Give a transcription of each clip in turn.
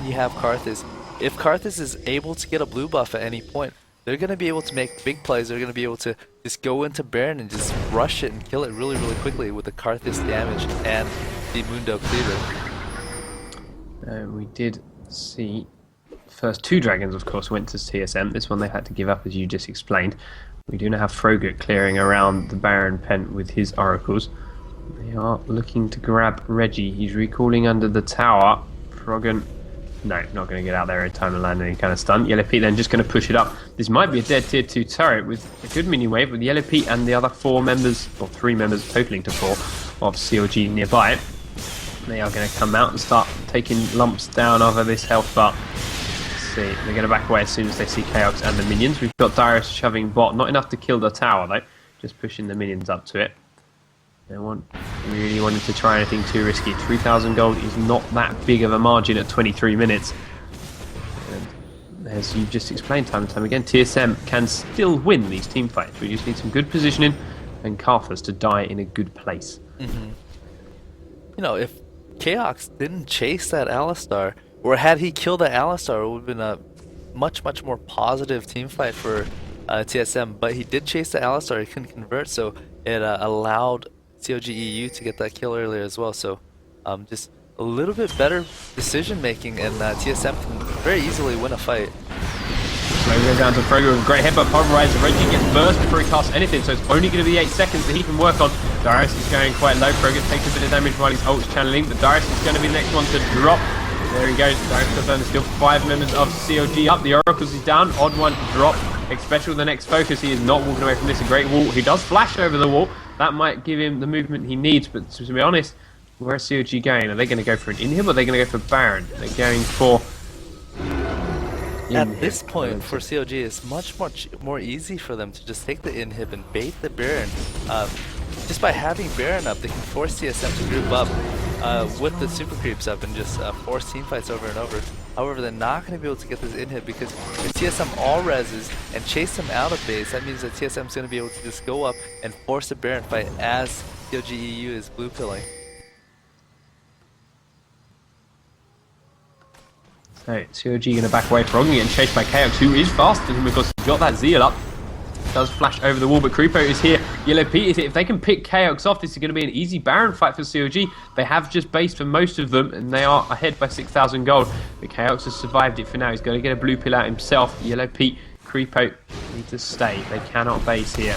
you have Karthus. If Karthus is able to get a blue buff at any point, they're going to be able to make big plays. They're going to be able to just go into Baron and just rush it and kill it really, really quickly with the Karthus damage and the Mundo Cleaver. We did see first two dragons, of course, went to TSM. This one they had to give up, as you just explained. We do now have Frogut clearing around the Baron Pen with his oracles. They are looking to grab Reggie. He's recalling under the tower. Frogan, no, not going to get out there in time to land any kind of stun. Yellow Pete then just going to push it up. This might be a dead tier 2 turret with a good mini wave with Yellow Pete and the other 4 members, or 3 members totaling to 4 of CLG nearby. They are going to come out and start taking lumps down over this health bar. Let's see, they're going to back away as soon as they see Chaos and the minions. We've got Darius shoving bot, not enough to kill the tower though, just pushing the minions up to it. They really wanted to try anything too risky. 3,000 gold is not that big of a margin at 23 minutes. And as you've just explained time and time again, TSM can still win these team fights. We just need some good positioning and Karthus to die in a good place. You know, if Chaos didn't chase that Alistar, or had he killed that Alistar, it would have been a much, much more positive team fight for TSM. But he did chase the Alistar, he couldn't convert, so it allowed CLG.eu to get that kill earlier as well. So just a little bit better decision making, and TSM can very easily win a fight. So we go down to Frogo with a great headbutt pulverizer. Reggie gets burst before he casts anything, so it's only going to be 8 seconds that he can work on. Darius is going quite low. Frogo takes a bit of damage while his ult's channeling, but Darius is going to be the next one to drop. There he goes. Darius got down. There's still 5 members of CLG up. The Oracles is down. Odd one to drop. Special the next focus. He is not walking away from this. A great wall. He does flash over the wall. That might give him the movement he needs, but to be honest, where's CLG going? Are they going to go for an inhib or are they going to go for Baron? They're going for... At this point for CLG, it's much more easy for them to just take the inhib and bait the Baron. Just by having Baron up, they can force TSM to group up with the super creeps up and just force teamfights over and over. However, they're not going to be able to get this inhib because if TSM all reses and chase them out of base, that means that TSM is going to be able to just go up and force a Baron fight as CLG.eu is blue pilling. So, CLG going to back away from getting chased by Chaos, who is faster than him because he's got that Zeal up. Does flash over the wall, but Creepo is here. Yellow Pete is here. If they can pick Chaos off, this is going to be an easy Baron fight for CLG. They have just based for most of them, and they are ahead by 6,000 gold. But Chaos has survived it for now. He's going to get a blue pill out himself. Yellow Pete, Creepo need to stay. They cannot base here.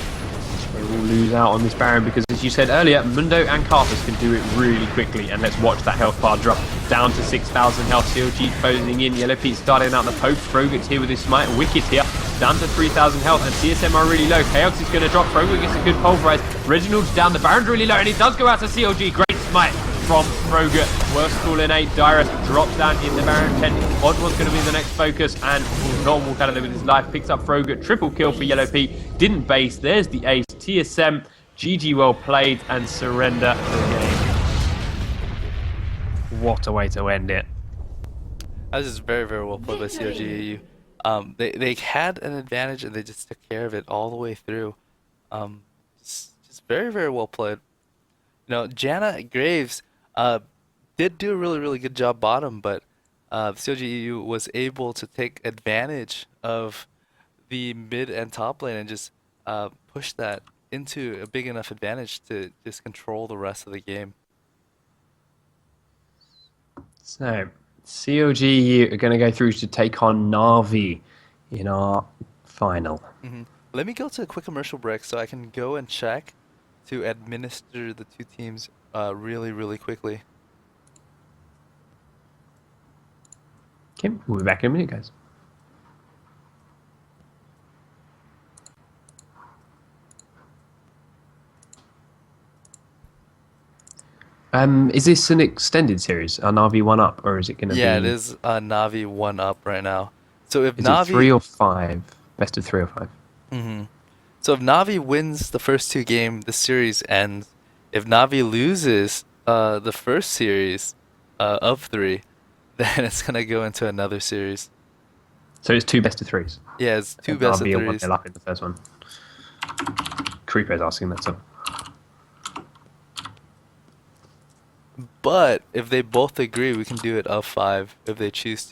They will lose out on this Baron because, as you said earlier, Mundo and Karthus can do it really quickly. And let's watch that health bar drop down to 6,000 health. CLG closing in. Yellow Pete starting out the poke. Frogut's here with his smite. Wicked here. Down to 3,000 health. And TSM are really low. Chaos is going to drop. Frogut gets a good pulverize. Reginald's down. The Baron's really low. And it does go out to CLG. Great smite from Frogut. Worst call in 8. Dyrus drops down in the Baron 10. Odd was going to be the next focus and will not walk out of there with his life. Picks up Frogut. Triple kill for Yellow Pete. Didn't base. There's the ace. TSM, GG well played and surrender the game. What a way to end it. That was just very, very well played by CLG.eu. They had an advantage and they just took care of it all the way through. Just very, very well played. You know, Janna Graves did do a really, really good job bottom, but CLG.eu was able to take advantage of the mid and top lane and just push that into a big enough advantage to just control the rest of the game. So, CLG are going to go through to take on Na'Vi in our final. Let me go to a quick commercial break so I can go and check to administer the two teams really, really quickly. Okay, we'll be back in a minute, guys. Is this an extended series? Are Na'Vi 1-up, or is it going to be... Yeah, it is Na'Vi 1-up right now. So if is Na'Vi... it 3 or 5? Best of 3 or 5? So if Na'Vi wins the first 2 games, the series ends. If Na'Vi loses the first series of 3, then it's going to go into another series. So it's 2 best of 3s? Yeah, it's 2 best of 3s. Na'Vi up in the first one. Creeper's asking that, so... But if they both agree, we can do it of 5 if they choose to.